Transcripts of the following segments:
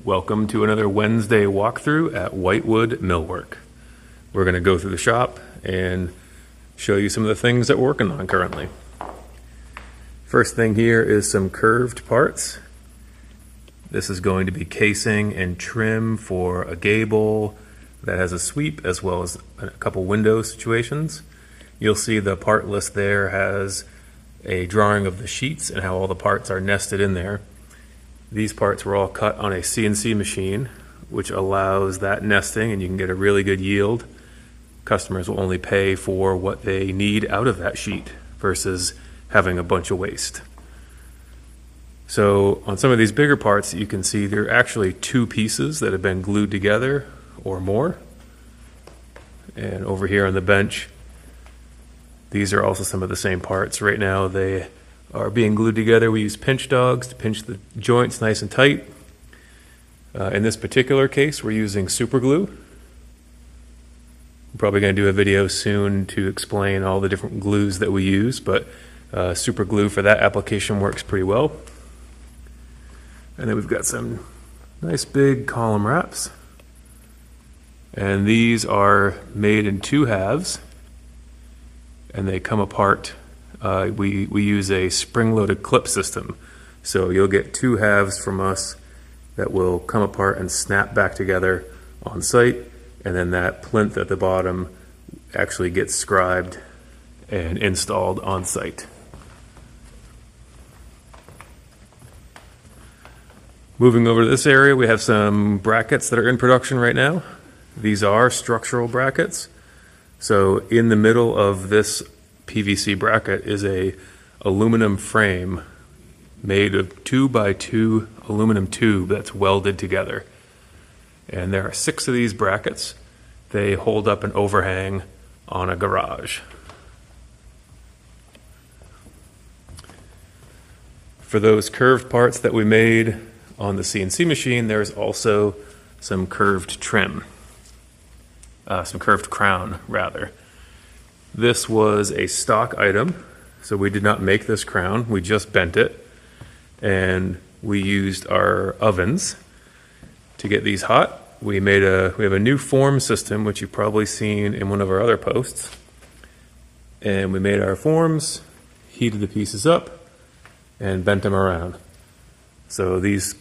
Welcome to another Wednesday walkthrough at Whitewood Millwork. We're going to go through the shop and show you some of the things that we're working on currently. First thing here is some curved parts. This is going to be casing and trim for a gable that has a sweep as well as a couple window situations. You'll see the part list there has a drawing of the sheets and how all the parts are nested in there. These parts were all cut on a CNC machine, which allows that nesting and you can get a really good yield. Customers will only pay for what they need out of that sheet versus having a bunch of waste. So on some of these bigger parts, you can see there are actually two pieces that have been glued together or more. And over here on the bench, these are also some of the same parts. Right now they are being glued together. We use pinch dogs to pinch the joints nice and tight. In this particular case, we're using super glue. I'm probably going to do a video soon to explain all the different glues that we use, but super glue for that application works pretty well. And then we've got some nice big column wraps. And these are made in two halves, and they come apart. We use a spring-loaded clip system, so you'll get two halves from us that will come apart and snap back together on site, and then that plinth at the bottom actually gets scribed and installed on site. Moving over to this area, we have some brackets that are in production right now. These are structural brackets. So in the middle of this PVC bracket is a aluminum frame made of 2x2 aluminum tube that's welded together. And there are 6 of these brackets. They hold up an overhang on a garage. For those curved parts that we made on the CNC machine, there's also some curved trim. Some curved crown, rather. This was a stock item, so we did not make this crown, we just bent it, and we used our ovens to get these hot. We have a new form system, which you've probably seen in one of our other posts, and we made our forms, heated the pieces up, and bent them around. So these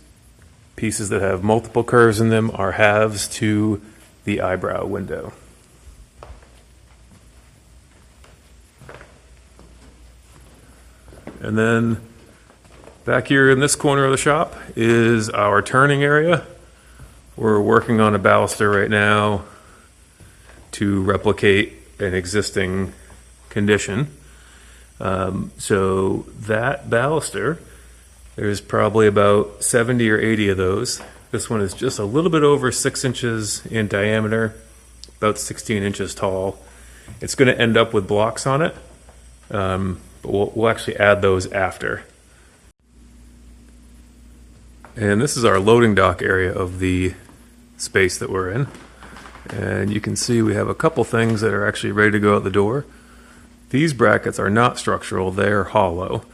pieces that have multiple curves in them are halves to the eyebrow window. And then back here in this corner of the shop is our turning area. We're working on a baluster right now to replicate an existing condition. So that baluster, there's probably about 70 or 80 of those. This one is just a little bit over 6 inches in diameter, about 16 inches tall. It's going to end up with blocks on it, but we'll actually add those after. And this is our loading dock area of the space that we're in. And you can see we have a couple things that are actually ready to go out the door. These brackets are not structural, they're hollow.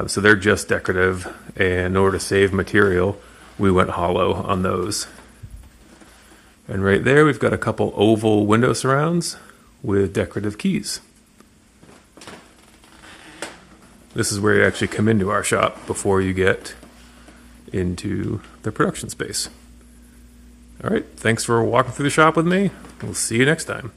So they're just decorative, and in order to save material, we went hollow on those. And right there we've got a couple oval window surrounds with decorative keys. This is where you actually come into our shop before you get into the production space. All right, thanks for walking through the shop with me. We'll see you next time.